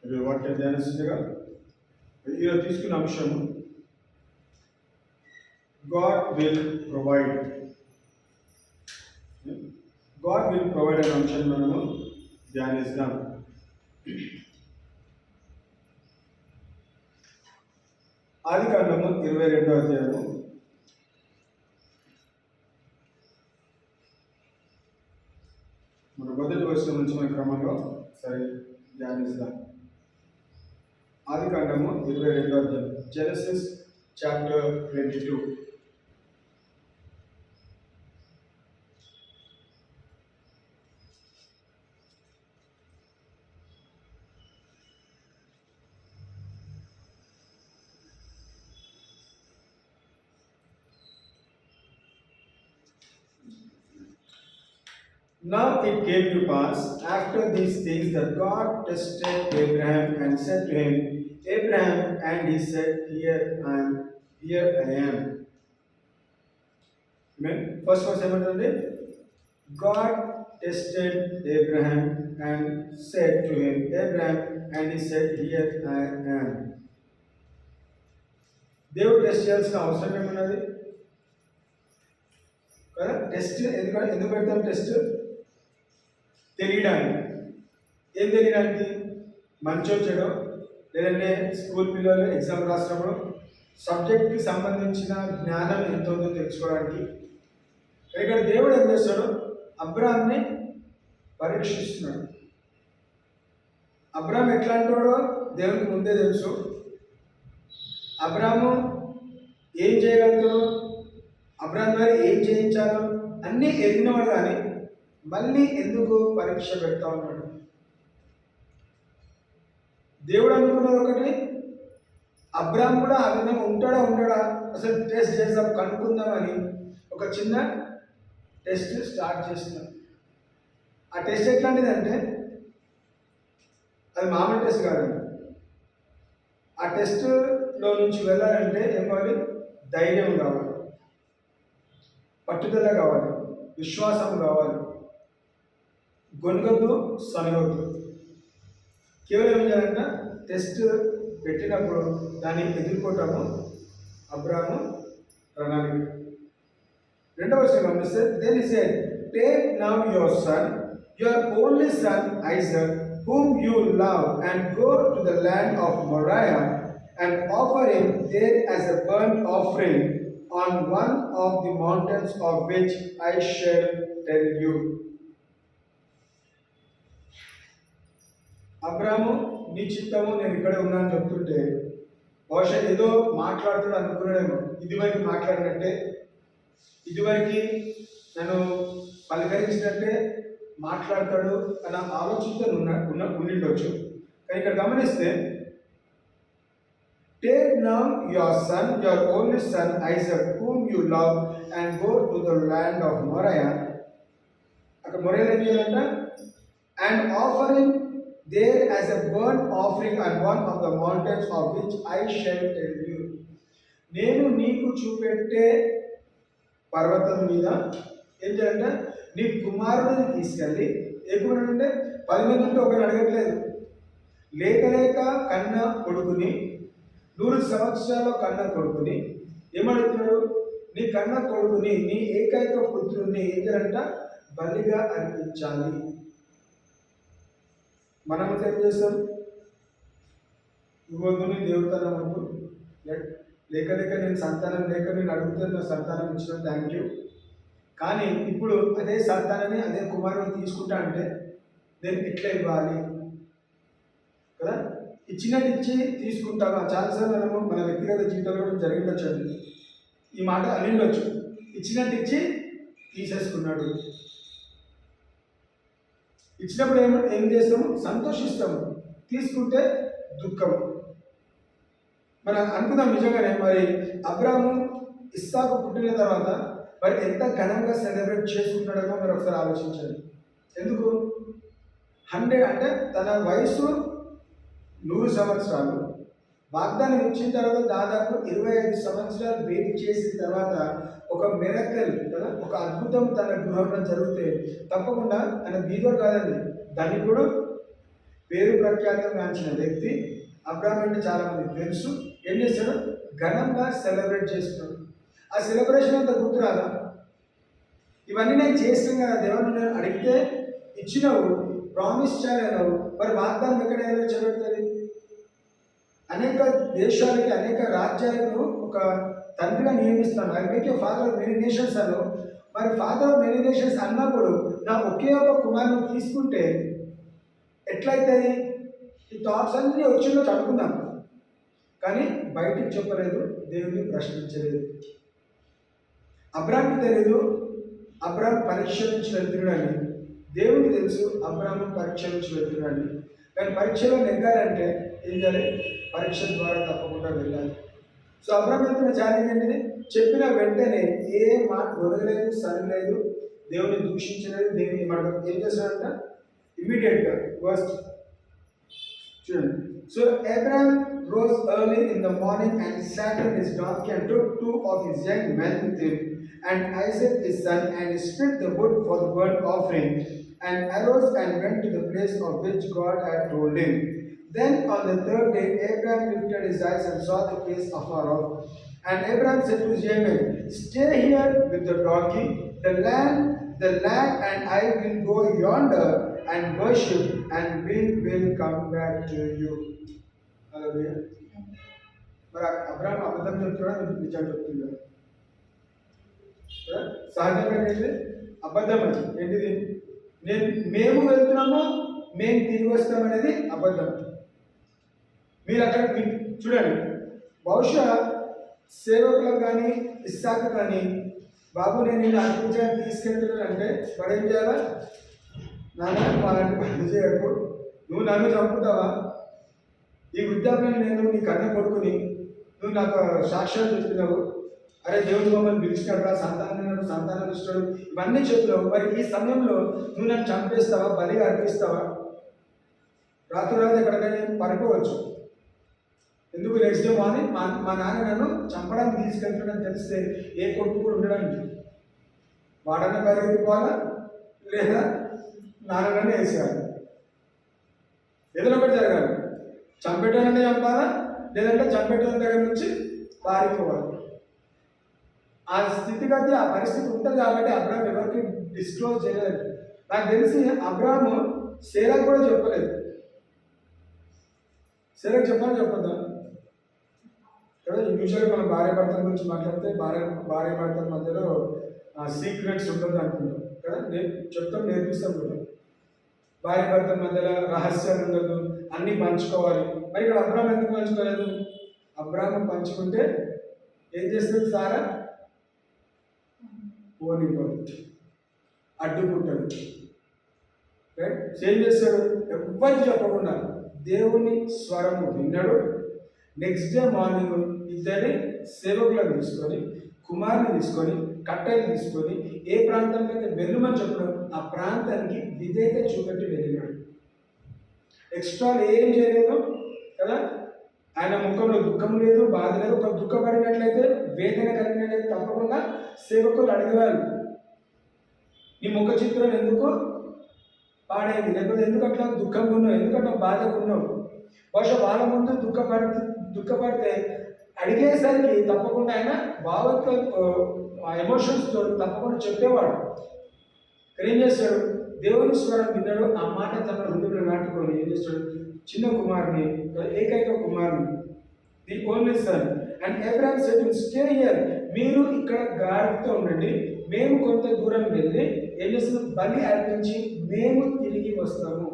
ఇది వాక్య ధ్యానిస్తుండగా ఈరోజు తీసుకున్న అంశము God will provide. God will provide అనే అంశాన్ని మనము ధ్యానిస్తాం. ఆదికాండము 22వ అధ్యాయము మన మొదటి వచనం నుంచి మన క్రమంలో సరే ధ్యానిస్తాం. ఆదికాండము 22వ అధ్యాయం, Genesis chapter 22. Now it came to pass after these things that God tested Abraham and said to him, Abraham, and he said, Here I am. Amen. First verse ఏమంటుంది? God tested Abraham and said to him, Abraham, and he said, Here I am. దేవుడు test చేయాల్సిన అవసరం ఏమన్నది కదా? Test ఎందుకు పెడతాం? Test తెలియడానికి. ఏం తెలియడానికి? మంచో చెడో, లేదంటే స్కూల్ పిల్లలు ఎగ్జామ్ రాసినప్పుడు సబ్జెక్ట్కి సంబంధించిన జ్ఞానం ఎంత ఉందో తెలుసుకోవడానికి. ఇక్కడ దేవుడు ఏం చేస్తాడు? అబ్రాహాంని పరీక్షిస్తున్నాడు. అబ్రాహాం ఎట్లాంటివాడో దేవునికి ముందే తెలుసు. అబ్రాహాము ఏం చేయగలుగుతాడో, అబ్రాహాం ద్వారా ఏం చేయించాలో అన్నీ ఎరిగినవాడు. కానీ మళ్ళీ ఎందుకు పరీక్ష పెడతా ఉన్నాడు? దేవుడు అనుకున్నది ఒకటి, అబ్రాహాం కూడా ఆ విధంగా ఉంటాడా అసలు టెస్ట్ చేద్దాం, కనుక్కుందామని ఒక చిన్న టెస్ట్ స్టార్ట్ చేస్తున్నాం. ఆ టెస్ట్ ఎట్లాంటిదంటే అది మామూలు టెస్ట్ కాదండి. ఆ టెస్ట్లో నుంచి వెళ్ళాలంటే ఏం కావాలి? ధైర్యం కావాలి, పట్టుదల కావాలి, విశ్వాసం కావాలి, గొనగొద్దు, సనగొద్దు. కేవలం ఏం చేయాలంట? టెస్ట్ పెట్టినప్పుడు దాన్ని ఎదుర్కోవటము అబ్రాహాము ప్రణాళిక. రెండవ విషయం గమనిస్తే, then he said, take now your son, your only son Isaac, whom you love, and go to the land of Moriah and offer him there as a burnt offering on one of the mountains of which I shall tell you. అబ్రాహాము, నీ చిత్తము, నేను ఇక్కడే ఉన్నాను చెప్తుంటే బహుశా ఏదో మాట్లాడుతాడు అనుకున్నాడేమో. ఇదివరకు మాట్లాడినట్టే, ఇదివరకు నన్ను పలకరించినట్టే మాట్లాడతాడు అన్న ఆలోచనతో ఉండిండొచ్చు. కానీ ఇక్కడ గమనిస్తే, take now your son, your only son Isaac, whom you love, and go to the land of Moriah. అక్కడ మొరియా ఏం చేయాలంట? And offer him there as a burnt offering on one of the mountains of which I shall tell you. నేను నీకు చూపెట్టే పర్వతం మీద ఏం చేయాలంటే నీ కుమారుడిని తీసుకెళ్ళి, ఏ కుమారుడు అంటే 10 మంది ఉంటే ఒకరిని అడగట్లేదు. లేక కన్న కొడుకుని, 100 సంవత్సరాల కన్న కొడుకుని ఏమడుగుతున్నాడు? నీ కన్న కొడుకుని, నీ ఏకైక పుత్రుడిని ఏం చేయాలంట? బలిగా అర్పించాలి. మనం ఏం చేస్తాం? ఇవ్వద్దుని దేవుతాను వద్దు, లేక నేను సంతానం లేక నేను అడుగుతాను, నా సంతానం ఇచ్చిన థ్యాంక్ యూ. కానీ ఇప్పుడు అదే సంతానాన్ని, అదే కుమారుని తీసుకుంటా అంటే నేను ఎట్లా ఇవ్వాలి కదా? ఇచ్చినట్టు ఇచ్చి తీసుకుంటామా? చాలాసార్లు మనము మన వ్యక్తిగత జీవితంలో కూడా జరిగిండొచ్చు అండి. ఈ మాట అనిండొచ్చు, ఇచ్చినట్టు ఇచ్చి తీసేసుకున్నాడు. ఇచ్చినప్పుడు ఏం చేస్తాము? సంతోషిస్తాము, తీసుకుంటే దుఃఖము. మనం అనుకుందాం నిజంగానే, మరి అబ్రాహాము ఇస్సాకు పుట్టిన తర్వాత మరి ఎంత ఘనంగా సెలబ్రేట్ చేసుకుంటాడేమో మీరు ఒకసారి ఆలోచించండి. ఎందుకు? 100 అంటే తన వయసు 100 సంవత్సరాలు, వాగ్దానం ఇచ్చిన తర్వాత దాదాపు 25 సంవత్సరాలు వెయిట్ చేసిన తర్వాత ఒక మిరకల్ కదా, ఒక అద్భుతం తన గృహంలో జరిగితే తప్పకుండా ఆయన బీదోడు కాదండి, ధనికుడు, పేరు ప్రఖ్యాతం గాంచిన వ్యక్తి. అబ్రాహాం అంటే చాలా మందికి తెలుసు. ఏం చేస్తాడు? ఘనంగా సెలబ్రేట్ చేస్తున్నాడు. ఆ సెలబ్రేషన్ అంతా గుర్తురాదా? ఇవన్నీ నేను చేస్తాను కదా దేవుని, నేను అడిగితే ఇచ్చినవు, ప్రామిస్ చేయలేవు, మరి వాగ్దానం ఎక్కడ నెరవేర్చబడుతుంది? అనేక దేశాలకి, అనేక రాజ్యాలను ఒక తండ్రిగా నియమిస్తాను. I make a father of many nations అను. మరి ఫాదర్ ఆఫ్ మెనీ నేషన్స్ అన్నప్పుడు నా ఒకే ఒక కుమారుని తీసుకుంటే ఎట్లయితుంది? ఈ థాట్స్ అన్నీ వచ్చిందో చదువుకున్నాం, కానీ బయటికి చెప్పలేదు, దేవుని ప్రశ్నించలేదు. అబ్రాహాంకి తెలియదు అబ్రాహాం పరీక్ష నుంచి వెళ్తున్నాడని. దేవునికి తెలుసు అబ్రాహాం పరీక్ష నుంచి వెళ్తున్నాడని. కానీ పరీక్షలో నెగ్గాలంటే ఏం చేయాలి? పరీక్ష ద్వారా తప్పకుండా వెళ్ళాలి. సో అబ్రాహాం వెళ్తున్న ఛాలెంజ్ ఏంటిది? చెప్పిన వెంటనే ఏ మాట గొడవలేదు, సరిలేదు, దేవుని దూషించలేదు, దేవుని మాట ఏం చేస్తాడంట? ఇమ్మీడియట్గా ఫస్ట్ చూడండి. So Abraham rose early in the morning and saddled his donkey and took two of his young men with him, and Isaac his son, and he split the wood for the burnt offering, and arose and went to the place of which God had told him. Then on the third day Abraham lifted his eyes and saw the place afar off. And Abraham said to his young men, "Stay here with the donkey. The lad and I will go yonder and worship, and we will come back to you." Hallelujah. మరి అబ్రాహాం అబద్ధం చెప్తున్నాడా, నిజం చెప్తున్నాడు? సహజంగా ఏంటి? అబద్ధం. అది ఏంటిది? మేము వెళ్తున్నాము, మేము తిరిగి వస్తామనేది అబద్ధం. మీరు అక్కడ చూడండి, బహుశా సేవకులకు కానీ ఇస్సాకు కానీ, బాబు నేను నిన్ను అర్పించడానికి తీసుకెళ్తున్నానంటే వాడు ఏం చేయాలా? నాన్న అలాంటి పని చేయకు, నువ్వు నన్ను చంపుతావా? ఈ వృద్ధాప్యం నేను నీ కన్న కొడుకుని, నువ్వు నాకు సాక్ష్యాలు చెప్తున్నావు, అరే దేవుడు మమ్మల్ని పిలిచినాడు, సంతానం ఇస్తాడు, ఇవన్నీ చెప్తున్నావు. మరి ఈ సమయంలో నువ్వు నన్ను చంపేస్తావా, బలిగా అర్పిస్తావా? రాత్రి ఎక్కడికైనా పడుకోవచ్చు. ఎందుకు? నెక్స్ట్ డే మార్నింగ్ మా నాన్న నన్ను చంపడానికి తీసుకెళ్తాడని తెలిస్తే ఏ కొడుకు కూడా ఉండడానికి వాడన్నా పరిగెత్తిపోవాలా, లేదా నాన్ననే వేసేయాలి. ఏదైనా ఒకటి జరగాలి. చంపేటానంటే చంపాలా, లేదంటే చంపేటోని దగ్గర నుంచి పారిపోవాలి. ఆ స్థితిగతి, ఆ పరిస్థితి ఉంటుంది కాబట్టి అబ్రాహాం ఎవరికి డిస్క్లోజ్ చేయలేదు. నాకు తెలిసి అబ్రాహాము సేలకు కూడా చెప్పలేదు. సేలకు చెప్పాలని చెప్పొద్దా? కదా యూజువల్గా మనం భార్య భర్తల గురించి మాట్లాడితే భార్య భర్తల మధ్యలో సీక్రెట్స్ ఉంటుంది అనుకుంటాం కదా, నేర్పిస్తాం కూడా. భార్య భర్తల మధ్యలో రహస్యాలు ఉండదు, అన్నీ పంచుకోవాలి. మరి ఇక్కడ అబ్రాహాం ఎందుకు పంచుకోలేదు? అబ్రాహాం పంచుకుంటే ఏం చేస్తుంది? సారా పోనిపోదు, అడ్డుకుంటాడు. రైట్? ఏం చేస్తాడు? ఎవ్వరికి చెప్పకుండా దేవుని స్వరము విన్నాడు. నెక్స్ట్ డే మార్నింగ్ ఇద్దరి సేవకులను తీసుకొని, కుమారుని తీసుకొని, కట్టెలు తీసుకొని ఏ ప్రాంతంలో అయితే వెళ్ళమని చెప్పడం ఆ ప్రాంతానికి విధేయత చూపెట్టి వెళ్ళినాడు. ఎక్స్ట్రా ఏం చేయలేదు కదా. ఆయన ముఖంలో దుఃఖం లేదు, బాధ లేదు. ఒక దుఃఖపడినట్లయితే, వేదన కలిగినట్లయితే తప్పకుండా సేవకులు అడిగేవారు, నీ ముఖ చిత్రం ఎందుకు పాడైంది, లేకపోతే ఎందుకు అట్లా దుఃఖంగా ఉన్నావు, ఎందుకంటే బాధగా ఉన్నావు. బహుశా వాళ్ళ ముందు దుఃఖపడితే అడిగేసరికి తప్పకుండా ఆయన ఎమోషన్స్తో తప్పకుండా చెప్పేవాడు. ఏం చేస్తాడు? దేవుని స్వరం విన్నాడు. ఆ మాట తన హృదయంలో నాటుకొని ఏం చేస్తాడు? చిన్న కుమారుని, ఏకైక కుమారుని, the only sun. And Abraham said to stay here, మీరు ఇక్కడ గాడితో ఉండండి, మేము కొంత దూరం వెళ్ళి ఏం చేస్తున్నాం? బలి అర్పించి మేము తిరిగి వస్తాము.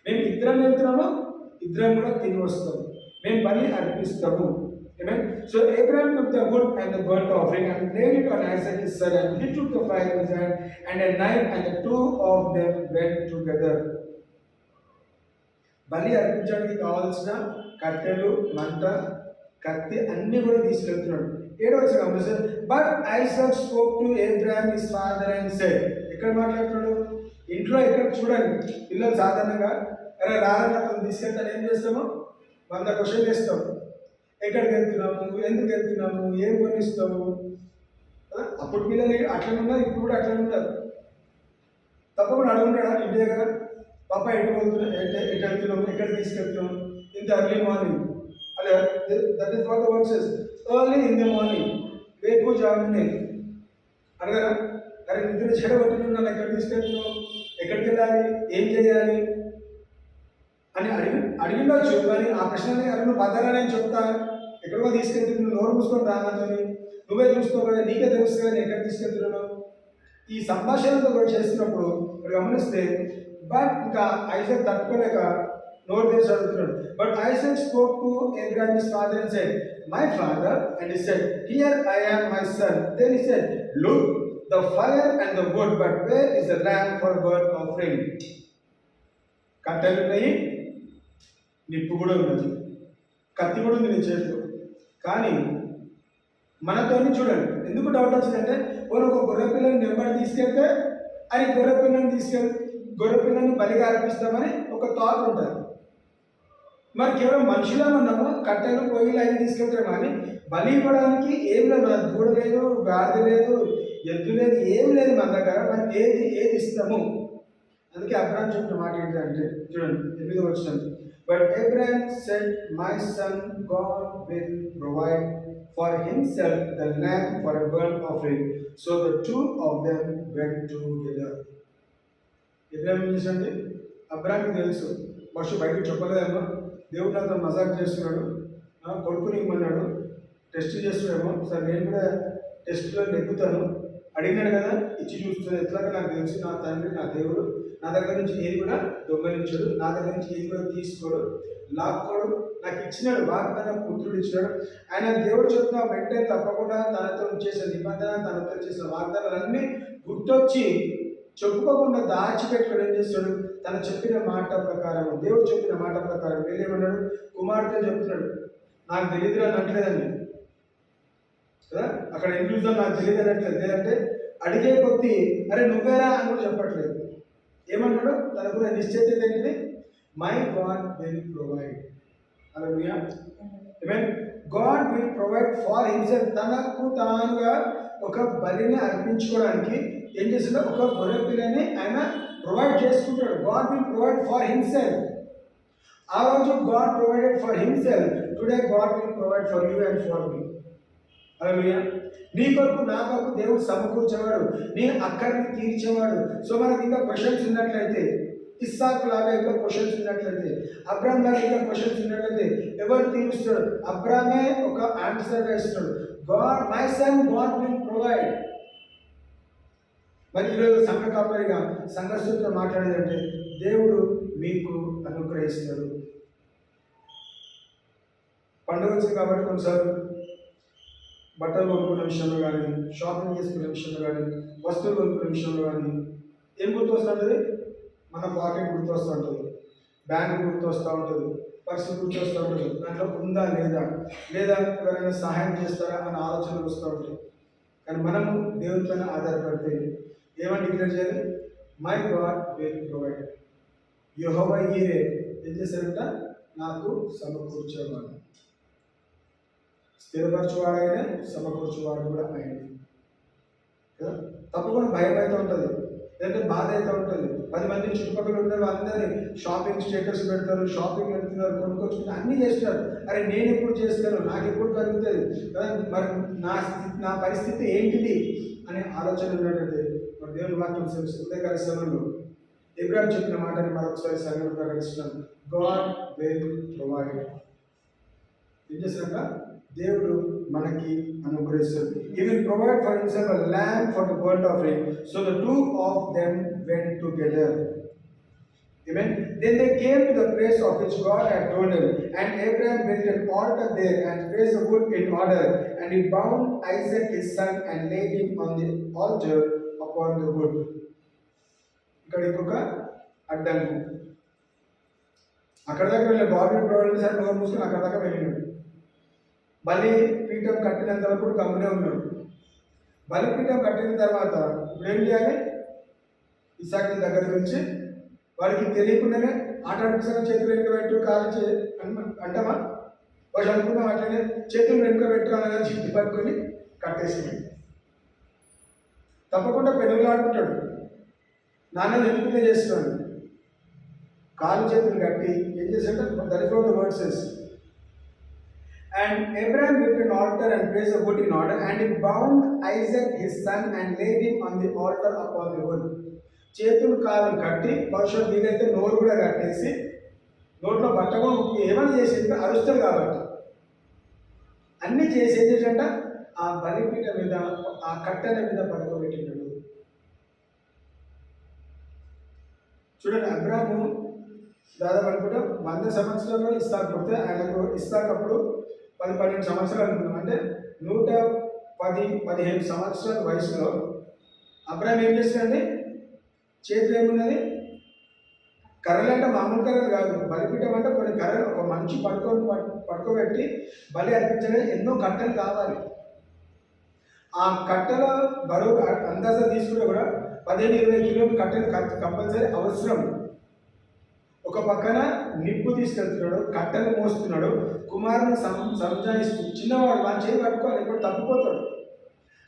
మేము ఇద్దరం వెళ్తున్నాము, ఇద్దరం కూడా తిరిగి వస్తాము, మేము బలి అర్పిస్తాము. Amen. So Abraham took the wood and the burnt offering and laid it on Isaac his son, and he took the fire in his hand and a knife, and the two of them went together. బలి అర్పించడానికి కావాల్సిన కట్టెలు, మంట, కత్తి అన్ని కూడా తీసుకెళ్తున్నాడు. 7వ వచనం, but Isaac spoke to Abraham his father and said. ఎక్కడ మాట్లాడుతున్నాడు? ఇంట్లో. ఎక్కడ చూడండి, పిల్లలు సాధారణంగా అరే రారని అతను తీసుకెళ్తాను ఏం చేస్తాము? 100 క్వశ్చన్లు వేస్తాము. ఎక్కడికి వెళ్తున్నాము, ఎందుకు వెళ్తున్నాము, ఏం కొనిస్తాము. అప్పుడు పిల్లలు అట్లా ఉన్నారు, ఇప్పుడు కూడా అట్లా ఉంటారు. తప్పకుండా అడుగుంటాడా ఇంటి దగ్గర? పాప ఎటు వెళ్తున్నాం, ఎటు వెళ్తున్నాం, ఎక్కడ తీసుకెళ్తున్నాం, ఇంత ఎర్లీ మార్నింగ్ అలా. That is what the word says, early in the morning, వేకు జామునే అడగరా, అరే నిద్ర చెడగొట్టుకుని నన్ను ఎక్కడ తీసుకెళ్తున్నావు, ఎక్కడికి వెళ్ళాలి, ఏం చేయాలి అని అడిగిండొచ్చు. కానీ ఆ ప్రశ్నని అరే నువ్వు భద్రగా నేను చెప్తా, ఎక్కడికో తీసుకెళ్తున్నావు, నోరు మూసుకొని రానని నువ్వే చూసుకో కదా, నీకే తెలుస్తుంది కదా ఎక్కడ తీసుకెళ్తున్నావు. ఈ సంభాషణతో కూడా చేస్తున్నప్పుడు ఇక్కడ గమనిస్తే, బట్ ఇంకా ఐజాక్ తట్టుకోలేక నోరు తెరిచి అడుగుతున్నాడు. But Isaac spoke to Abraham his father and said, my father, and he said, here I am my son. Then he said, look the fire and the wood, but where is the land for burn offering. కట్టెలు ఉన్నాయి, నిప్పు కూడా ఉన్నది, కత్తి కూడా ఉంది నీ చేతిలో. కానీ మనతోని చూడండి ఎందుకు డౌట్ వచ్చిందంటే, ఒక గొర్రె పిల్లని నెంబడి తీసుకెళ్తే అది గొర్రె పిల్లని బలిగా అర్పిస్తామని ఒక థాట్ ఉంటుంది. మరి కేవలం మనుషులే ఉన్నాము, కట్టెలు పొయ్యిలు అవి తీసుకెళ్తారు, కానీ బలి ఇవ్వడానికి ఏం లేదు, మన దూడ లేదు, గాడిద లేదు, ఎద్దు లేదు, ఏం లేదు మన దగ్గర. మనకి ఏది ఇస్తాము. అందుకే అబ్రహాం చెప్పిన మాట ఏంటంటే చూడండి 8వ వచనం, but Abraham said, my son, God will provide for himself the lamb for a burnt offering. So the two of them went together. Ibrahim ఏం చేశాడంటే, అబ్రాహింకి తెలుసు వర్షం బయటకు చెప్పలేదేమో, దేవుడు నాతో మజాక్ చేస్తున్నాడు, కొడుకుని ఇమ్మన్నాడు, టెస్ట్ చేస్తున్నాడేమో, సరే నేను కూడా టెస్ట్లో నెగ్గుతాను, అడిగినాడు కదా ఇచ్చి చూస్తున్నాడు, ఎట్లాగా నాకు తెలుసు నా తండ్రి నా దేవుడు నా దగ్గర నుంచి ఏది కూడా దొంగలించాడు, నా దగ్గర నుంచి ఏది కూడా తీసుకోడు, లాక్కోడు, నాకు ఇచ్చినాడు, వాగ్దానం పుత్రుడు ఇచ్చినాడు. ఆయన దేవుడు చెప్తున్న వెంటనే తప్పకుండా తనతో చేసిన నిబంధన, తనతో చేసిన వాగ్దానాలన్నీ గుర్తొచ్చి చెప్పుకోకుండా దాచిపెట్టుకుని ఏం చేస్తాడు, తను చెప్పిన మాట ప్రకారం, దేవుడు చెప్పిన మాట ప్రకారం వెళ్ళేమన్నాడు, కుమార్తె చెప్తున్నాడు నాకు తెలియదు అనట్లేదండి కదా, అక్కడ ఇంక్లూజన్ నాకు తెలియదు అనట్లేదు, లేదంటే అడిగే కొద్దీ అరే నువ్వేరా అని కూడా చెప్పట్లేదు. ఏమన్నాడు, తనకు నిశ్చయిత ఏంటిది, my God will provide. Hallelujah, amen. God will provide for himself. తనకు తానుగా ఒక బలిని అర్పించుకోవడానికి ఏం చేస్తాడో ఒక గొర్రె పిల్లని ఆయన ప్రొవైడ్ చేసుకుంటాడు. God will provide for himself. ఆ రోజు God provided for himself, today God will provide for you and for me. Hallelujah. నీ కొరకు నా కొరకు దేవుడు సమకూర్చేవాడు, నీ అక్కడిని తీర్చేవాడు. సో మనకి ఇంకా క్వశ్చన్స్ ఉన్నట్లయితే, ఇస్సాకు లాగా ఇంకా క్వశ్చన్స్ ఉన్నట్లయితే, అబ్రాహం లాగా ఇంకా క్వశ్చన్స్ ఉన్నట్లయితే ఎవరు తీరుస్తాడు? అబ్రాహమే ఒక ఆన్సర్గా ఇస్తున్నాడు, God my son God will provide. మరి ఈరోజు సంఘ కాపరిగా సంఘస్థులతో మాట్లాడేదంటే దేవుడు మీకు అనుగ్రహిస్తాడు. పండుగ వచ్చింది కాబట్టి కొన్నిసార్లు బట్టలు కొనుక్కునే విషయంలో కానీ, షాపింగ్ చేసుకునే విషయంలో కానీ, వస్తువులు కొనుక్కునే విషయంలో కానీ ఏం గుర్తొస్తుంటుంది? మన పాకెట్ గుర్తొస్తూ ఉంటుంది, బ్యాంక్ గుర్తొస్తూ ఉంటుంది, పర్సు గుర్తొస్తూ ఉంటుంది, దాంట్లో ఉందా లేదా, లేదా ఎవరైనా సహాయం చేస్తారా అన్న ఆలోచనలు వస్తూ ఉంటాయి. కానీ మనము దేవుని పైన ఆధారపడితే ఏమని డిక్లేర్ చేయాలి? My God will provide. యెహోవా ఈరే ఏం చేశారంట? నాకు సమకూర్చేవాడు. స్థిరపరచువాడైనా సమకూర్చువాడు కూడా ఆయన. తప్పకుండా భయం అయితే ఉంటుంది, లేదంటే బాధ అయితే ఉంటుంది. 10 మంది చుట్టుపక్కల ఉన్నారు, అందరినీ షాపింగ్ స్టేటస్ పెడతారు, షాపింగ్ వెళ్తున్నారు, కొనుక్కొచ్చుకుంటారు, అన్నీ చేస్తున్నారు. అరే నేను ఎప్పుడు చేస్తాను, నాకు ఎప్పుడు కలుగుతుంది కదా, మరి నా పరిస్థితి ఏంటిది అనే ఆలోచన ఉన్నట్లయితే మరి దేవుని వాక్యం ఉదయకాల సమయంలో అబ్రాహాము చెప్పిన మాటని మరొకసారి సంఘంలో ప్రకటిస్తున్నాను. God will provide. ఏం చేస్తారంట? దేవుడు మనకి అనుగ్రహిస్తాడు. He will provide for himself a lamb for the burnt offering. So the two of them went together. Amen. Then they came to the place of which God had told him, and Abraham built an altar there and placed the wood in order, and he bound Isaac his son and laid him on the altar upon the wood. ఇక్కడ ఇంకొక అడ్డంకు. అక్కడ దాకా వెళ్ళే Bobby provide sir నోరు మూసుకుని అక్కడ దాకా వెళ్ళినాడు. బలి పీఠం కట్టినంత వరకు గమ్మునే ఉన్నాడు. బలిపీఠం కట్టిన తర్వాత ఇప్పుడు ఏం చేయాలి? ఇస్సాకుని దగ్గర నుంచి వాడికి తెలియకుండానే ఆటాడిసిన చేతులు వెనుక పెట్టు, కాలు అంటామా? వాడు అనుకున్నాం అట్లనే చేతులు వెనుక పెట్టుకోవాలని చుట్టి పట్టుకొని కట్టేసింది. తప్పకుండా పెనుగులాడుకుంటాడు, నాన్న ఎందుకునే చేస్తున్నాడు. కాలు చేతులు కట్టి ఏం చేశాడు? That is what the word says. And Abraham built an altar and placed the wood in order, and he bound Isaac his son and laid him on the altar upon the wood. చేతులు కాలు కట్టి భవిష్యత్తు వీలైతే నోరు కూడా కట్టేసి నోట్లో బట్ట కూడా ఏమని చేసింది? అరుస్తారు కాబట్టి అన్నీ చేసేది ఏంటంట, ఆ బలిపీఠ మీద ఆ కట్టెల మీద పడుకోబెట్టినాడు. చూడండి, అబ్రాము దాదాపు అనుకుంటే 100 సంవత్సరాలు ఇస్సాకు పుడితే ఆయనకు ఇస్సాకు అప్పుడు 10-12 సంవత్సరాలు అనుకున్నాం. అంటే 110-15 సంవత్సరాల వయసులో అబ్రాహం ఏం చేస్తాడండి? చేతులు ఏమున్నది? కర్రలు అంటే మామూలు కర్రలు కాదు. బలిపీఠం అంటే కొన్ని కర్రలు ఒక మనిషి పడుకోబెట్టి బలి అర్పించడానికి ఎన్నో కట్టెలు కావాలి. ఆ కట్టెల బరువు అందాజ తీసుకుంటే కూడా 15-20 కిలోల కట్టెలు కంపల్సరీ అవసరం. ఒక పక్కన నిప్పు తీసుకెళ్తున్నాడు, కట్టెలు మోస్తున్నాడు, కుమారుని సంజాయిస్తూ చిన్నవాడు వాళ్ళ చేయి పట్టుకోవాలి, ఇప్పుడు తప్పిపోతాడు.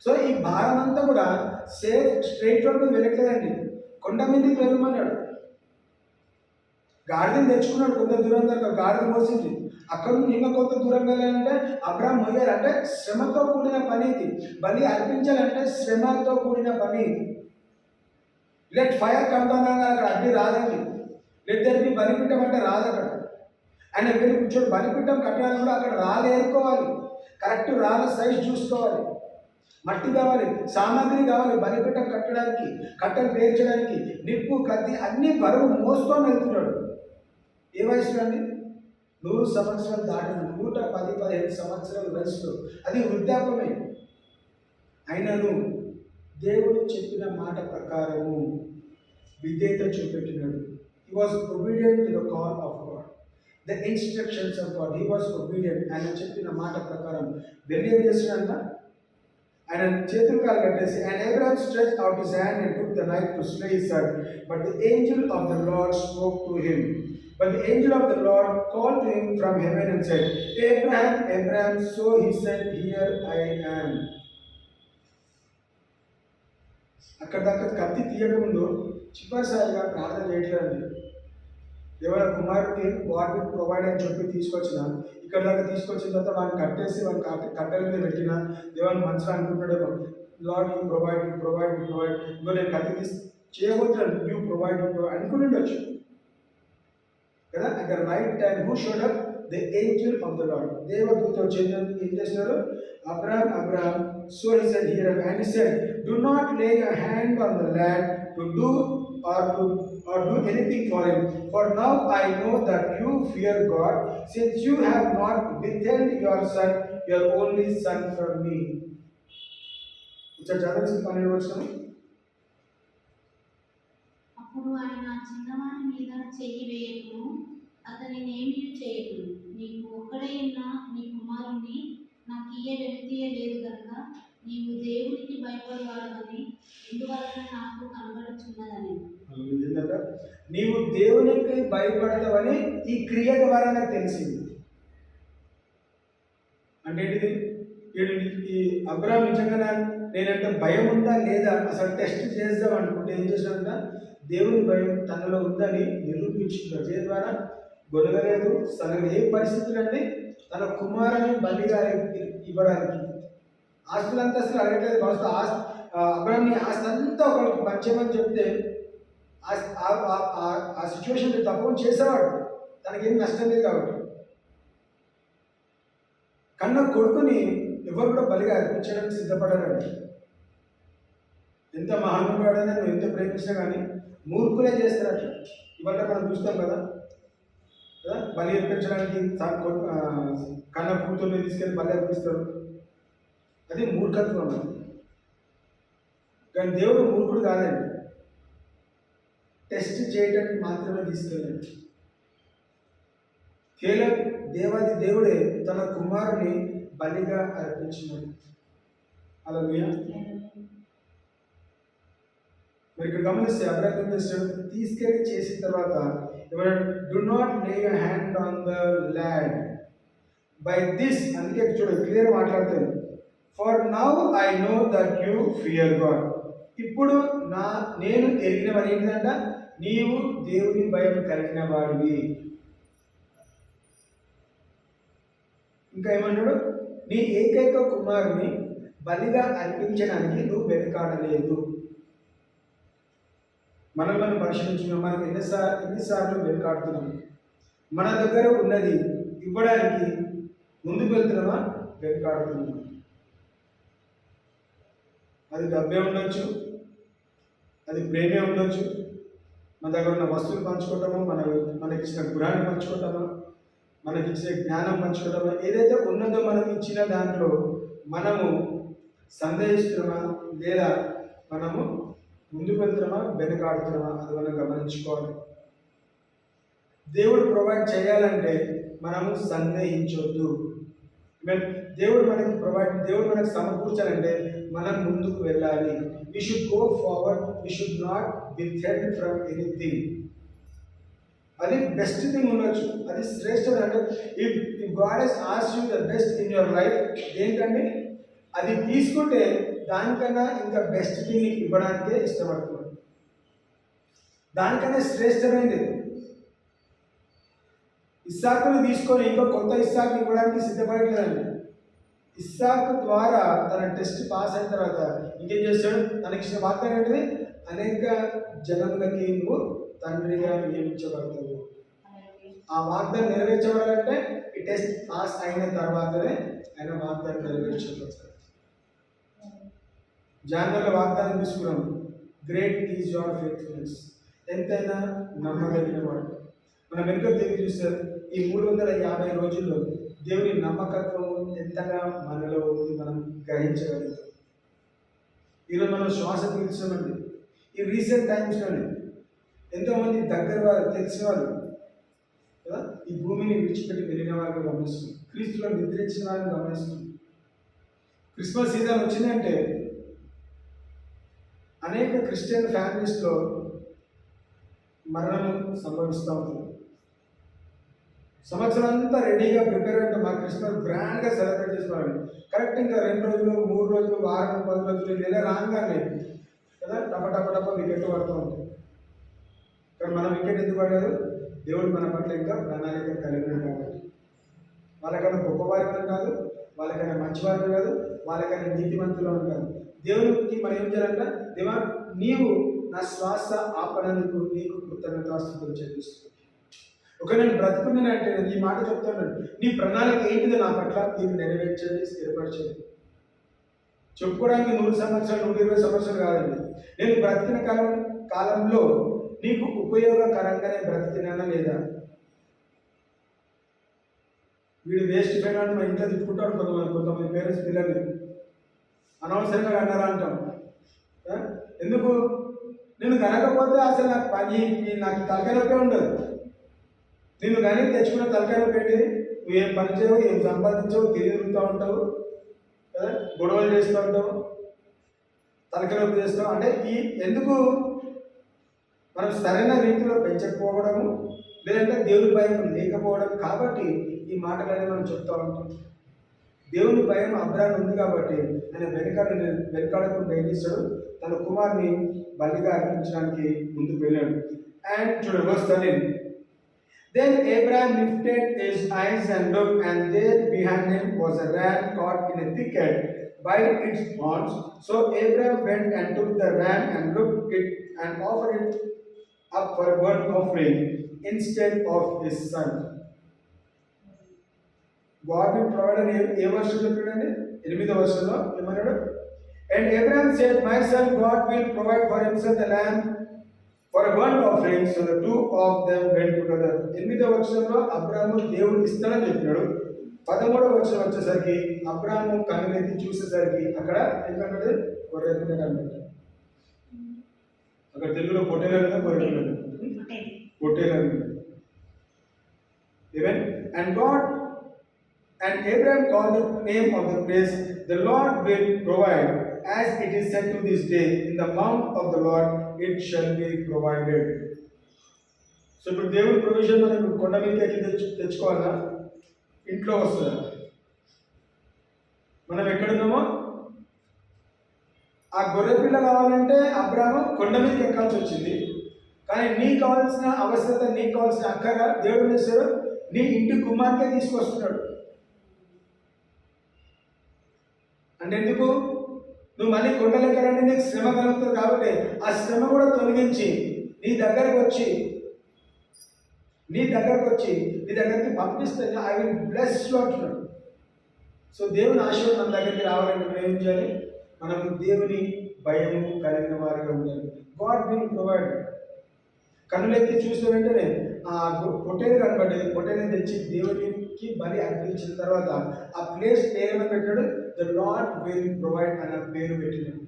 సో ఈ భారం అంతా కూడా స్ట్రైట్ రోడ్ మీద వెళ్ళట్లేదండి, కొండ మీదకి వెళ్ళమన్నాడు. గాడిదని తెచ్చుకున్నాడు, కొంత దూరం దాకా గాడిద మోసింది. అక్కడ నుండి ఇంకా కొంత దూరం వెళ్ళాలంటే అబ్రాహం మోయారు. అంటే శ్రమతో కూడిన పని ఇది. బలి అర్పించాలంటే శ్రమతో కూడిన పని. లెట్ ఫైర్ కంటానా అక్కడ అగ్ని రాదండి. లెట్ దెర్ బి బలిపీఠం అంటే రాదు అక్కడ. ఆయన వెళ్ళి కూర్చోడు. బలిపీఠం కట్టడానికి కూడా అక్కడ రాళ్ళు ఏరుకోవాలి, కరెక్ట్ రాళ్ళ సైజ్ చూసుకోవాలి, మట్టి కావాలి, సామాగ్రి కావాలి. బలిపీఠం కట్టడానికి, కట్టెలు పేర్చడానికి నిప్పు, కత్తి అన్ని బరువు మోసుకొని వెళ్తున్నాడు. ఏ వయసులో అండి? 100 సంవత్సరాలు దాటిన 110-15 సంవత్సరాల వయసులో, అది వృద్ధాపమే. అయినను దేవుడు చెప్పిన మాట ప్రకారము విధేయత చూపెట్టినాడు. He was obedient to the call of God, the instructions of God. He was obedient. ఆయన చెప్పిన మాట ప్రకారం వెళ్ళి ఏం చేస్తున్నాడంట? ఆయన చేతులు కాలు కట్టేసి, and Abraham stretched out his hand and took the knife to slay his son. But the angel of the Lord spoke to him. But the angel of the Lord called to him from heaven and said, Abraham, Abraham. So he said, Here I am. అక్కడ దాకా కత్తి తీయకముందు చివరిసారిగా ప్రార్థన చేయట్లేదండి. ఎవరైనా కుమారుడికి what will provide అని చెప్పి తీసుకొచ్చిన, ఇక్కడ దాకా తీసుకొచ్చిన తర్వాత వాడిని కట్టేసి వాడిని కట్టెల మీద పెట్టిన దేవుని మనసులో అనుకుంటాడేమో, Lord you provide, you provide, you provide, ఇంకో నేను కత్తి తీసి చేయబోతున్నాను, యూ ప్రొవైడ్, యూ ప్రొవైడ్ అనుకుని ఉండొచ్చు కదా. At the right time who showed up? The angel of the Lord. దేవదూత వచ్చి ఏం చేస్తున్నారు? Abraham, Abraham. So he said, here I am. And he said, do not lay your hand on the land to do or do anything for him. For now I know that you fear God, since you have not withheld your son, your only son, from me. చదవాల్సిన 12 వచనం. అప్పుడు ఆయన చిన్నవాని మీద చెయ్యి వేయకును, అతనినేమీ చేయకును. నీకు ఒక్కడే ఉన్న నీ కుమారుణ్ణి నాకు వెలితీయలేదు కనుక నీవు దేవునికి భయపడవాడవని ఎందువలన నాకు కనబడుచున్నదని. నీవు దేవునికి భయపడతావని ఈ క్రియ ద్వారా నాకు తెలిసింది. అంటే ఏంటిది? ఈ అబ్రాహం నిజంగా నేనంటే భయం ఉందా లేదా అసలు టెస్ట్ చేద్దాం అనుకుంటే ఏం చేశాడంట? దేవుని భయం తనలో ఉందని నిరూపించుకున్నాడు. దేని ద్వారా? గొలగలేదు, తనకు ఏ పరిస్థితులు అంటే తన కుమారుని బలిగా ఇవ్వడానికి. ఆస్తులంతా అసలు అడగట్లేదు. బహుశా అబ్రాహ్ని ఆస్తి అంతా ఒకరికి పంచమని చెప్తే ఆ సిచ్యువేషన్ తప్పని చేసేవాడు, తనకేం నష్టం లేదు కాబట్టి. కన్న కొడుకుని ఎవరు కూడా బలిగా అర్పించడానికి సిద్ధపడారండి. ఎంత మహానుభావుడైనా నువ్వు ఎంత ప్రేమించినా కానీ మూర్ఖులే చేస్తారు అట్లా. ఇవాళ మనం చూస్తాం కదా, బలి అర్పించడానికి కన్న కూతుర్ని తీసుకెళ్ళి బలి అర్పిస్తారు. అది మూర్ఖత్వం అది. కానీ దేవుడు మూర్ఖుడు కాదండి, టెస్ట్ చేయడానికి మాత్రమే తీసుకెళ్ళండి. కేవలం దేవాది దేవుడే తన కుమారుని బలిగా అర్పించినాడు. హల్లెలూయా. మరి ఇక్కడ గమనిస్తే అబ్రాహం ఏం చేస్తాడు? తీసుకెళ్ళి చేసిన తర్వాత ఏమన్నాడు? Do not lay your hand on the land by this. అందుకే చూడండి క్లియర్ మాట్లాడుతాను. For now I know that you fear God. ఇప్పుడు నేను ఎరిగినవని ఏంటంట? నీవు దేవుని భయం కలిగిన వాడివి. ఇంకా ఏమన్నాడు? నీ ఏకైక కుమారుని బలిగా అర్పించడానికి నువ్వు వెనుకాడలేదు. మనం పరిశీలించుకున్నాం. మనం ఎన్నిసార్లు వెనుకాడుతున్నాం? మన దగ్గర ఉన్నది ఇవ్వడానికి ముందుకు వెళ్తున్నామా, వెనుకాడుతున్నామా? అది డబ్బే ఉండొచ్చు, అది ప్రేమే ఉండొచ్చు, మన దగ్గర ఉన్న వస్తువులు పంచుకోవటము, మనకిచ్చిన గురాన్ని పంచుకోవటమా, మనకిచ్చిన జ్ఞానం పంచుకోవటమా, ఏదైతే ఉన్నదో మనం ఇచ్చిన దాంట్లో మనము సందేహిస్తున్నామా, లేదా మనము ముందుకు వెళ్తున్నామా, వెనుకాడుతున్నామా, అది మనం గమనించుకోవాలి. దేవుడు ప్రొవైడ్ చేయాలంటే మనము సందేహించొద్దు. దేవుడు మనకు సమకూర్చాలంటే మనం ముందుకు వెళ్ళాలి. We should go forward. We should not withhold from anything. అది బెస్ట్ థింగ్ ఉండొచ్చు, అది శ్రేష్ఠత. అంటే if God has asked you the best in your life, ఏంటంటే అది తీసుకుంటే దానికన్నా ఇంకా బెస్ట్ థింగ్ నీకు ఇవ్వడానికే ఇష్టపడుతున్నాడు. దానికన్నా శ్రేష్టమైనది ఇస్సాకును తీసుకొని ఇంకో కొత్త ఇస్సాకు ఇవ్వడానికి సిద్ధపడట్లేదండి. ఇస్సాకు ద్వారా తన టెస్ట్ పాస్ అయిన తర్వాత ఇంకేం చేస్తాడు? తనకి ఇచ్చిన వాగ్దానం ఏంటిది? అనేక జనములకి నువ్వు తండ్రిగా నియమించబడతావు. ఆ వాగ్దానం నెరవేర్చబడాలంటే ఈ టెస్ట్ పాస్ అయిన తర్వాతనే ఆయన వాగ్దానం నెరవేర్చబడతాడు. జాన్వర్లో వాగ్దానం తీసుకున్నాం, గ్రేట్ ఈజ్ యువర్ ఫెయిత్ఫుల్నెస్, ఎంతైనా నమ్మగలిగిన వాడు. మనం వెనుక దేవుడు చూస్తారు, ఈ 350 రోజుల్లో దేవుని నమ్మకత్వం ఎంతగా మనలో ఉంది మనం గ్రహించగలుగుతాం. ఈరోజు మనం శ్వాస పీల్చామండి. ఈ రీసెంట్ టైమ్స్లోనే ఎంతోమంది దగ్గర వారు, తెలిసిన వాళ్ళు కదా ఈ భూమిని విడిచిపెట్టి వెళ్ళిన వారిని గమనిస్తుంది. క్రీస్తులో నిద్రించిన వారిని గమనిస్తుంది. క్రిస్మస్ సీజన్ వచ్చిందంటే అనేక క్రిస్టియన్ ఫ్యామిలీస్లో మరణం సంభవిస్తూ ఉంటుంది. సంవత్సరం అంతా రెడీగా ప్రిపేర్ అంటే మా క్రిస్మస్ గ్రాండ్గా సెలబ్రేట్ చేసుకోవాలి. కరెక్ట్ ఇంకా 2 రోజులు, 3 రోజులు, వారం, 10 రోజులు, నెల రాగానే కదా టప వికెట్ పడుతూ ఉంటుంది. కానీ మన వికెట్ ఎందుకు పడలేదు? దేవుడు మన పట్ల ఇంకా ప్రణాళిక కలిగినాడు కాబట్టి. వాళ్ళకైనా గొప్పవారి కాదు, వాళ్ళకైనా మంచివారు కాదు, వాళ్ళకైనా నీతిమంతులు కాదు. దేవునికి మనం ఏం చేయాలంట? దేవా, నీవు నా శ్వాస ఆపనందుకు నీకు కృతజ్ఞతాస్తుతులు చెల్లిస్తున్నాను. ఒక నేను బ్రతుకున్నానంటే నేను ఈ మాట చెప్తున్నాను, నీ ప్రణాళిక ఏంటిదో నా పట్ల నీకు నెరవేర్చండి, స్థిరపరచండి. చెప్పుకోవడానికి 100 సంవత్సరాలు, 120 సంవత్సరాలు కాదండి. నేను బ్రతికిన కాలంలో నీకు ఉపయోగకరంగానే బ్రతికినానా లేదా? వీడు వేస్ట్ ఫెయిల్ మా ఇంట్లో తిప్పుకుంటాడు కొంతమంది పేరెంట్స్ పిల్లల్ని. అనవసరంగా అన్నారా అంటాం. ఎందుకు? నేను కనకపోతే అసలు నాకు నాకు తలకాయలపే ఉండదు. నిన్ను కానీ తెచ్చుకున్న తలకాయలో పెట్టి నువ్వు ఏం పని చేయవు, ఏం సంపాదించవు, తిరుగుతూ ఉంటావు కదా, గొడవలు చేస్తూ ఉంటావు, తలకాయలో చేస్తావు. అంటే ఎందుకు మనం సరైన రీతిలో పెంచకపోవడము, లేదంటే దేవుని భయం లేకపోవడం. కాబట్టి ఈ మాటలన్నీ మనం చెప్తూ ఉంటాం. దేవుని భయం అబ్రాహాము ఉంది కాబట్టి ఆయన వెనకాడకుండా ఏం చేస్తాడు? తన కుమార్ని బలిగా అర్పించడానికి ముందుకు వెళ్ళాడు. అండ్ చూడండి verse 13. Then Abraham lifted his eyes and looked, and there behind him was a ram caught in a thicket by its horns. So Abraham went and took the ram and looked it and offered it up for a burnt offering instead of his son. God will provide ఏ వర్షం చెప్పాడండి? 8వ వర్షంలో ఏమన్నాడు? And Abraham said, my son, God will provide for himself a lamb for a burnt offering. So the two of them went together. 8వ వర్షంలో అబ్రాహాము దేవుడు ఇస్తాడని చెప్పాడు. 13వ వర్షం వచ్చేసరికి అబ్రాహాము కన్నులెత్తి చూసేసరికి అక్కడ ఏంటంటే గొర్రె పిల్ల కనిపెట్టాడు. అక్కడ తెలుగులో పొట్టేలు గొర్రెలు పొట్టేలు. Even and Abraham called the name of the place, the Lord will provide, as it is said to this day, in the mount of the Lord it shall be provided. So ఇప్పుడు దేవుడి provision మనం కొండ మీదకి ఎక్కి తెచ్చుకోవాలా, ఇంట్లో వస్తుందా? మనం ఎక్కడున్నామో ఆ గొర్రె పిల్ల కావాలంటే అబ్రాహాము కొండ మీదకి ఎక్కాల్సి వచ్చింది. కానీ నీకు కావాల్సిన అవసరత, నీకు కావాల్సిన అక్కగా దేవుడు ఏం చేస్తాడు, నీ ఇంటి గుమ్మానికే తీసుకొస్తున్నాడు. అంటే ఎందుకు? నువ్వు మళ్ళీ కొండలెక్కాలంటే నీకు శ్రమ కలుగుతుంది కాబట్టి ఆ శ్రమ కూడా తొలగించి నీ దగ్గరకు వచ్చి నీ దగ్గరికి పంపిస్తే ఐ విల్ బ్లెస్ యు అంటున్నాడు. సో దేవుని ఆశీర్వాదం మన దగ్గరికి రావాలంటే మనం ఏం చేయాలి? మనం దేవుని భయము కలిగిన వారిగా ఉండాలి. God will provide. కన్నులెత్తి చూసిన వెంటనే ఆ పొట్టేలు కనబడ్డది. పొట్టేలు తెచ్చి దేవునికి బలి అర్పించిన తర్వాత ఆ ప్లేస్ పేరు పెట్టాడు, ద లార్డ్ విల్ ప్రొవైడ్ అన్న పేరు పెట్టినాడు.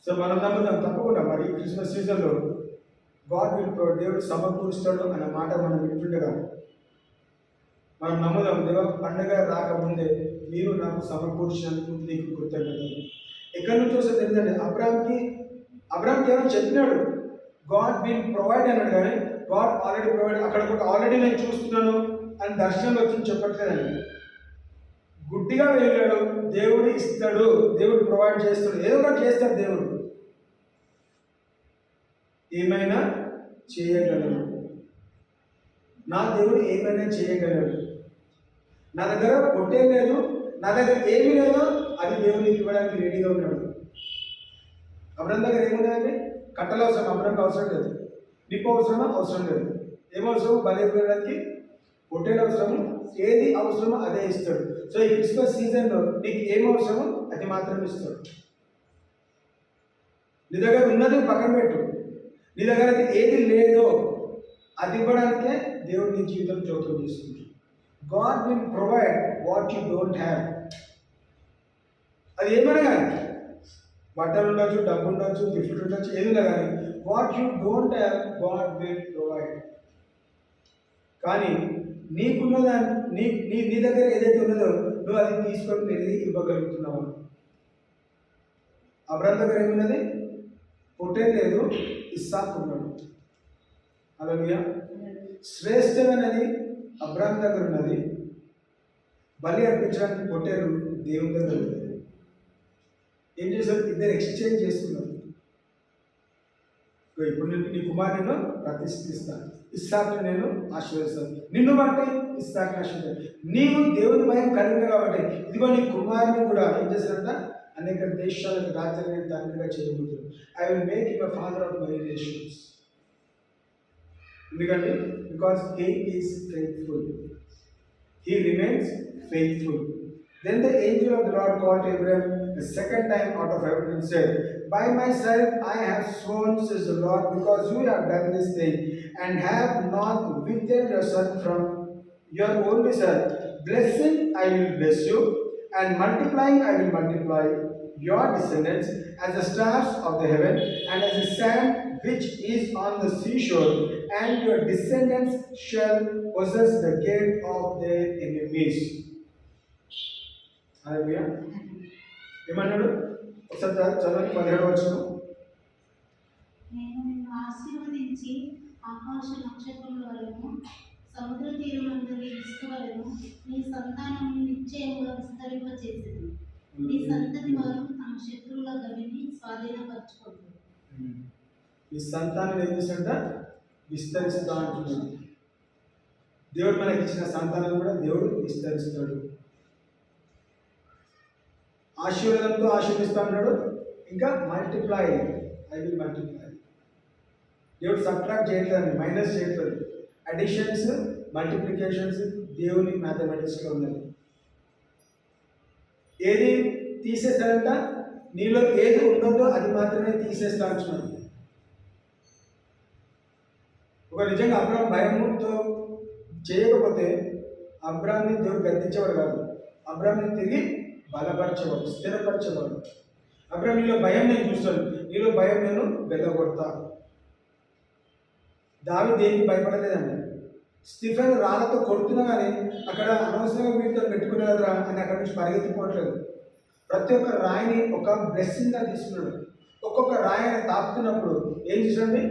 సో మనం నమ్ముదాం తప్పకుండా మరి క్రిస్మస్ సీజన్లో గాడ్ విల్ ప్రొవైడ్, దేవుడు సమకూరుస్తాడు అన్న మాట మనం వింటుండగా మనం నమ్ముదాం. దేవ, పండుగ రాకముందే మీరు నాకు సమకూర్చినందుకు నీకు కృతజ్ఞతలు. ఎక్కడి నుంచి వస్తే తెలియదండి. అబ్రామ్కి ఏమో చెప్పినాడు గాడ్ విల్ ప్రొవైడ్ అన్నాడు, కానీ గాడ్ ఆల్రెడీ ప్రొవైడ్. అక్కడ కూడా ఆల్రెడీ నేను చూస్తున్నాను అని దర్శనం వచ్చి చెప్పట్లేదండి. గుడ్డిగా వెళ్ళాడు, దేవుడు ఇస్తాడు, దేవుడు ప్రొవైడ్ చేస్తాడు, ఏదో ఒకటి చేస్తాడు దేవుడు. ఏమైనా చేయగలడు, నా దేవుడు ఏమైనా చేయగలడు. నా దగ్గర పొట్టే లేదు, నా దగ్గర ఏమీ లేదో అది దేవునికి ఇవ్వడానికి రెడీగా ఉన్నాడు. అబ్రామ్ దగ్గర ఏమున్నాయండి? కట్టలు అవసరం, అబ్రామ్కి అవసరం లేదు. నిప్పు అవసరమా? అవసరం లేదు. ఏమవసరం? బలి ఇవ్వడానికి పొట్టేలు అవసరము. ఏది అవసరమో అదే ఇస్తాడు. సో ఈ క్రిస్మస్ సీజన్లో నీకు ఏం అవసరమో అది మాత్రమే ఇస్తాడు. నీ దగ్గర ఉన్నది పక్కన పెట్టు, నీ దగ్గర ఏది లేదో అది ఇవ్వడానికే దేవుడు నీ జీవితం జోక్యం చేసుకుంటాడు. God will provide what you don't have. అది ఏమైనా కానీ, బట్టలు ఉండొచ్చు, డబ్బు ఉండొచ్చు, గిఫ్ట్ ఉండొచ్చు, ఏదైనా కానీ what you don't have God will provide. కానీ నీకున్న దాన్ని నీ దగ్గర ఏదైతే ఉన్నదో నువ్వు అది తీసుకొని వెళ్ళి ఇవ్వగలుగుతున్నావు. అబ్రామ్ దగ్గర ఏమున్నది? పొట్టే లేదు, ఇస్సాకు ఉన్నాడు. హల్లెలూయా. శ్రేష్టమైనది అబ్రామ్ దగ్గర ఉన్నది, బలి అర్పించడానికి పొట్టేలు దేవుని దగ్గర ఉన్నది. ఏం చేశారు? ఇద్దరు ఎక్స్చేంజ్ చేసుకున్నారు. ఇప్పుడు నీ కుమారుని ప్రతిష్ఠిస్తాను, ఇస్సాకుని నేను ఆశీర్వదిస్తాను, నిన్ను బట్టి ఇస్సాకుని ఆశీర్వదిస్తాను. నీవు దేవుని భయం కలిగిన కాబట్టి ఇదిగో నీ కుమారుని కూడా ఏం చేశారంట? అనేక దేశాలకు రాజ్యాన్ని తండ్రిగా చేయబోతున్నాడు. I will make him a father of many nations. ఎందుకంటే because he is faithful, he remains faithful. Then the angel of the Lord called to Abraham the second time out of heaven and said, by myself I have sworn, says the Lord, because you have done this thing and have not withheld your son from your only son. Blessing I will bless you, and multiplying I will multiply your descendants as the stars of the heaven and as the sand which is on the seashore, and your descendants shall possess the gate of their enemies. హల్లెలూయా. ఏమన్నాడు? ఒకసారి చదవండి 17వ వచనం. నేను నిన్ను ఆశీర్వదించి ఆకాశ నక్షత్రముల వలెను సముద్ర తీరమందరి ఇసుక వలెను నీ సంతానము నిశ్చయముగా విస్తరింపచేసేది. నీ సంతతి వారు తమ శత్రువుల గవిని స్వాధీనపరచుకుంటారు. ఈ సంతానం ఏం చేస్తుంట? విస్తరిస్తా అంటున్నాడు. దేవుడు మనకి ఇచ్చిన సంతానం కూడా దేవుడు విస్తరిస్తాడు. ఆశీర్వాదంతో ఆశీర్వదిస్తా ఉన్నాడు. ఇంకా మల్టిప్లై, ఐ విల్ మల్టిప్లై. దేవుడు సబ్ట్రాక్ట్ చేయట్లేదు, మైనస్ చేయట్లేదు. అడిషన్స్, మల్టిప్లికేషన్స్ దేవుని మ్యాథమెటిక్స్లో ఉన్నది. ఏది తీసేస్తాడంట? నీలో ఏది ఉండదో అది మాత్రమే తీసేస్తా అంటున్నాడు. ఒక నిజంగా అబ్రామ్ భయంతో చేయకపోతే అబ్రామ్ని దేవుడు గద్దించేవాడు కాదు. అబ్రామ్ని తిరిగి బలపరచేవాడు, స్థిరపరచేవాడు. అబ్రామ్ నీలో భయం నేను చూస్తాను, నీలో భయం నేను వెళ్ళగొడతా. దావీదు దేనికి భయపడలేదండి. స్టీఫెన్ రాళ్ళతో కొడుతున్నా కానీ అక్కడ అనవసరంగా వీటితో పెట్టుకునేదిరా అని అక్కడి నుంచి పరిగెత్తిపోవట్లేదు. ప్రతి ఒక్క రాయిని ఒక బ్లెస్సింగ్గా తీసుకున్నాడు. ఒక్కొక్క రాయిని తాకుతున్నప్పుడు ఏం చేశాడు?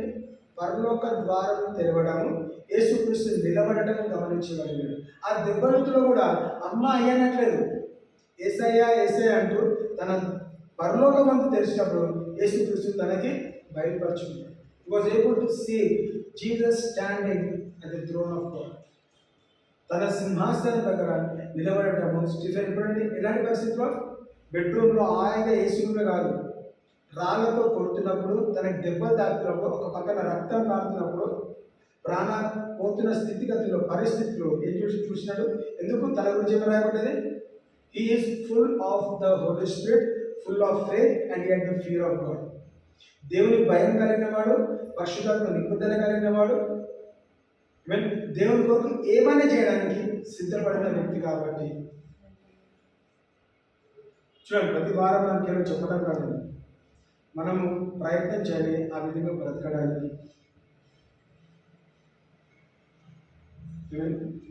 పరలోక ద్వారం తెరవడము, యేసుక్రీస్తు నిలబడటం గమనించగలిగాడు. ఆ దెబ్బలుతులో కూడా అమ్మ అయ్యనట్లేదు, ఏసయ్య ఏసయ్య అంటూ తన పరలోకమంతా తెలిసినప్పుడు యేసుక్రీస్తు తనకి బయలుపరచుకున్నాడు. He was able to see Jesus standing at the throne of God. తన సింహాసనం దగ్గర నిలబడటము స్టీఫెన్ ఎప్పుడండి ఎలాంటి పరిస్థితిలో బెడ్రూమ్లో హాయిగా ఏసీలో కాదు, రాళ్లతో కొడుతున్నప్పుడు, తనకి దెబ్బలు తాకుతున్నప్పుడు, ఒక పక్కన రక్తం కారుతున్నప్పుడు, ప్రాణ పోతున్న స్థితిగతిలో పరిస్థితుల్లో ఏం చూసినాడు. ఎందుకు తన గురించి ఏమి రాయబడ్డది? He is full of the Holy Spirit, full of faith and yet the fear of God. దేవుని భయం కలిగిన వాడు, పరిశుద్ధాత్మ నిబద్ధత కలిగిన వాడు, దేవుని కొరకు ఏమైనా చేయడానికి సిద్ధపడిన వ్యక్తి. కాబట్టి చూడండి, ప్రతి వారం మనకి ఏదో చెప్పడం కాదు, మనము ప్రయత్నం చేయాలి ఆ విధంగా బ్రతకడానికి.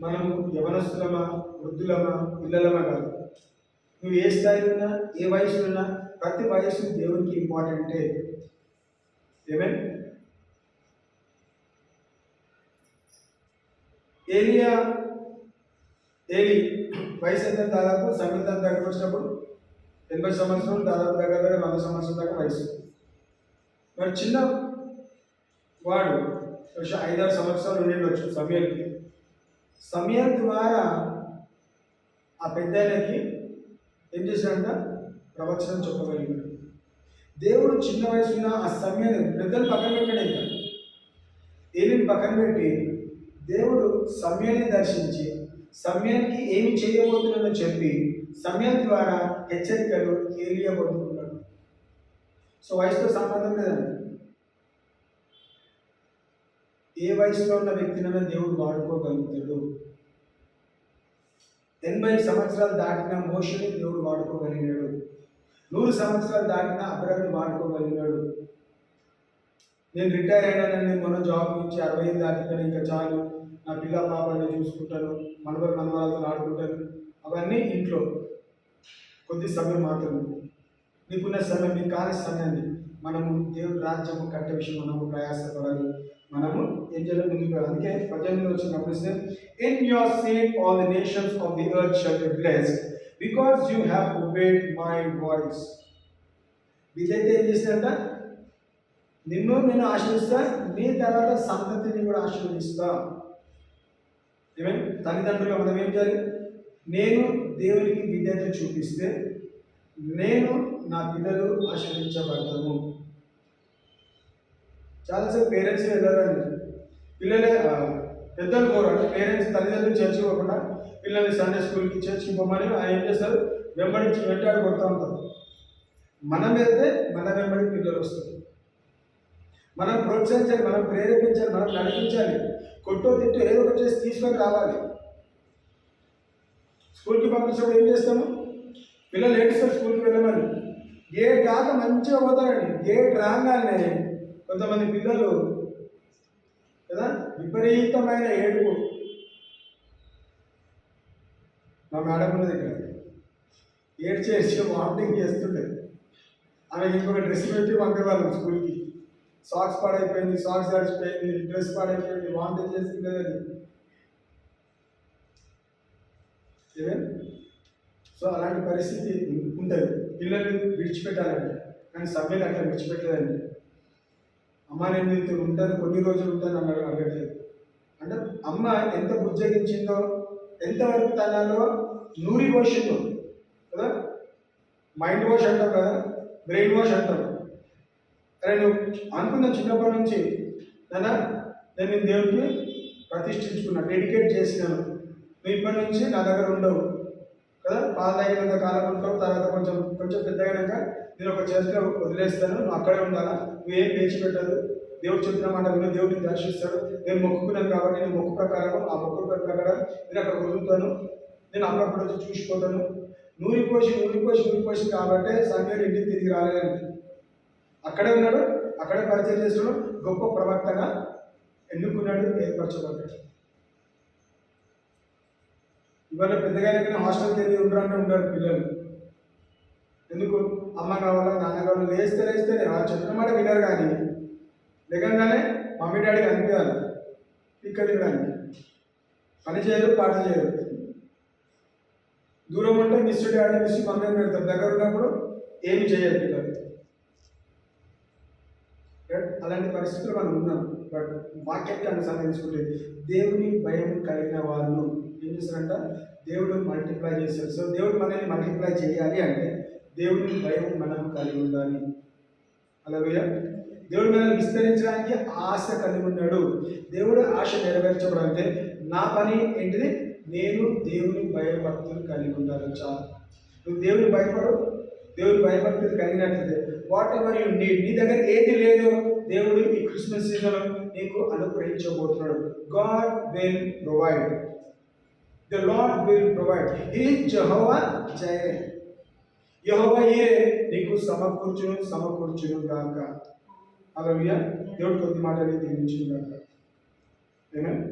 మనము యవనస్తులమా, వృద్ధులమా, పిల్లలమా కాదు. నువ్వు ఏ స్థాయిలో ఉన్నా, ఏ వయసులో ఉన్నా, ప్రతి వయసు దేవునికి ఇంపార్టెంటే. ఏమేం ఏలి వయసు ఎంత? దాదాపు సంగీతం దగ్గరకు వచ్చినప్పుడు 80 సంవత్సరాలు, దాదాపు దగ్గర 100 సంవత్సరాల దాకా వయసు. మరి చిన్న వాడు 5-6 సంవత్సరాలు ఉండొచ్చు సమయానికి. సమయం ద్వారా ఆ పెద్దలకి ఏం చేశాడంట? ప్రవచనం చెప్పగలిగాడు. దేవుడు చిన్న వయసున్న ఆ సమయాన్ని పెద్దలు పక్కన పెట్టాడు. ఇంకా ఏలిని పక్కన పెట్టి దేవుడు సమయాన్ని దర్శించి సమయానికి ఏమి చేయబోతున్నాడో చెప్పి సమయం ద్వారా హెచ్చరికలు ఏలియా పొందుకున్నాడు. సో వయసుతో సంబంధం లేదండి. ఏ వయసులో ఉన్న వ్యక్తినైనా దేవుడు వాడుకోగలుగుతాడు. 80 సంవత్సరాలు దాటిన మోషేని దేవుడు వాడుకోగలిగినాడు. 100 సంవత్సరాలు దాటిన అబ్రహాముని వాడుకోగలిగినాడు. నేను రిటైర్ అయినానని మొన్న జాబ్ నుంచి 60 దాటిపోయినా ఇంకా చాలు, నా పిల్ల పాపని చూసుకుంటాను, మనవరాలతో ఆడుకుంటాను, అవన్నీ ఇంట్లో కొద్ది సమయం మాత్రమే. నీకున్న సమయం, నీకు కాని సమయాన్ని మనము దేవుడి రాజ్యము కట్టే విషయం మనము ప్రయాసపడాలి. మనము ఏం చేయాలి? ముందుకు. అందుకే 18 వచ్చినప్పుడు in your seed all the nations of the earth shall be blessed because you have obeyed my voice. వీళ్ళైతే ఏం చేస్తారంట? నిన్ను నేను ఆశీర్వదిస్తా, నీ తర్వాత సంతతిని కూడా ఆశీర్వదిస్తా. ఏమేం తల్లిదండ్రులు మనం ఏం చేయాలి? నేను దేవునికి విధేయత చూపిస్తే నేను నా పిల్లలు ఆశీర్వదించబడతాను. చాలాసేపు పేరెంట్స్ వెళ్ళారండి, పిల్లలే పెద్దలు కోరండి. పేరెంట్స్ తల్లిదండ్రులు చర్చికి పోకుండా పిల్లల్ని సండే స్కూల్కి చర్చికి పోమని ఆయన ఏం చేస్తారు? వెంటాడి కొడుతూ ఉంటారు. మనం వెళ్తే మన వెంబడి పిల్లలు వస్తారు. మనం ప్రోత్సహించాలి, మనం ప్రేరేపించాలి, మనం నడిపించాలి. కొట్టో తిట్టు ఏదో ఒకటి చేసి తీసుకొని రావాలి. స్కూల్కి పంపించినప్పుడు ఏం చేస్తాము? పిల్లలు ఏడుస్తారు స్కూల్కి వెళ్ళమని. గేట్ దాకా మంచిగా పోతారండి. గేట్ రాగానే కొంతమంది పిల్లలు కదా విపరీతమైన ఏడుపు. మా మేడం ఉన్నది ఇక్కడ, ఏడ్చేసి వామిటింగ్ చేస్తుండే. ఆమె ఇంకొక డ్రెస్ పెట్టి పంపేవాళ్ళం స్కూల్కి. సాక్స్ పాడైపోయింది, సాక్స్ తడిచిపోయింది, డ్రెస్ పాడైపోయింది, వామిటింగ్ చేస్తుండేదని. సో అలాంటి పరిస్థితి ఉంటుంది. పిల్లల్ని విడిచిపెట్టాలండి, కానీ సభ్యులు అట్లా విడిచిపెట్టలేదండి. అమ్మ నేను నీతో ఉంటాను, కొన్ని రోజులు ఉంటాను అన్నాడు, అడగట్లేదు. అంటే అమ్మ ఎంత బుజ్జగించిందో, ఎంతవరకు తనలో నూరి పోషిందో కదా. మైండ్ వాష్ అంటాం కదా, బ్రెయిన్ వాష్ అంటాం. అరే నువ్వు అనుకున్న చిన్నప్పటి నుంచి కదా, నేను దేవుడికి ప్రతిష్ఠించుకున్నా, డెడికేట్ చేసినాను, నువ్వు ఇప్పటి నుంచి నా దగ్గర ఉండవు కదా. పాలు తాగినంత కాలం ఉంటావు, తర్వాత కొంచెం పెద్దగాక నేను ఒక చర్చలో వదిలేస్తాను, నువ్వు అక్కడే ఉండాలా, నువ్వేం లేచి పెట్టదు, దేవుడు చెప్పిన మాట విను, దేవుడిని దర్శిస్తాడు. నేను మొక్కుకున్నాను కాబట్టి నేను మొక్కు ప్రకారం ఆ మొక్కు ప్రకారం నేను అక్కడ వదులుతాను, నేను అప్పుడప్పుడు వచ్చి చూసిపోతాను. నూరిపోసి కాబట్టి సంఘాలు ఇంటికి తిరిగి రాలేదండి. అక్కడే ఉన్నాడు, అక్కడే పరిచయం చేస్తున్నాడు, గొప్ప ప్రవక్తగా ఎన్నుకున్నాడు, ఏర్పరచబడ్డాడు. ఇవాళ పెద్దగా హాస్టల్కి వెళ్ళి ఉండరు పిల్లలు. ఎందుకు? అమ్మ కావాలా, నాన్న కావాలా, లేస్తే వాళ్ళు చెప్పిన మాట వినరు. కానీ లేకంగానే మమ్మీ డాడీకి అనిపించాలి, ఇక్కడ తినడానికి పని చేయరు, పాట చేయరు. దూరం ఉంటే మిస్ డాడీ మిస్ మమ్మీ అని పెడతారు, దగ్గర ఉన్నప్పుడు ఏమి చేయరు పిల్లలు. పరిస్థితుల్లో మనం ఉన్నాం. బట్ వాక్యానికి అనుసారం తీసుకుంటే దేవుని భయం కలిగిన వాళ్ళు ఏం చేస్తారంట, దేవుడు మల్టిప్లై చేస్తారు. సో దేవుడు మనల్ని మల్టిప్లై చేయాలి అంటే దేవుని భయం మనం కలిగి ఉండాలి. హల్లెలూయా. దేవుడు మనల్ని విస్తరించడానికి ఆశ కలిగి ఉన్నాడు. దేవుడు ఆశ నెరవేర్చబడంటే నా పని ఏంటిది, నేను దేవుని భయభక్తులు కలిగి ఉండాలి. చాలు. నువ్వు దేవుని భయపడు, దేవుని భయభక్తులు కలిగినట్లయితే వాట్ ఎవర్ యు నీడ్, నీ దగ్గర ఏది లేదో దేవుడు ఈ క్రిస్మస్ సీజన్ నీకు అనుగ్రహించబోతున్నాడు. God will provide, the Lord will provide. He Jehovah Jireh, యెహోవా ఈరే నీకు సమకూర్చును గాక. హల్లెలూయా. దేవుడు కొద్ది మాటలు దీవించును గాక. ఆమేన్.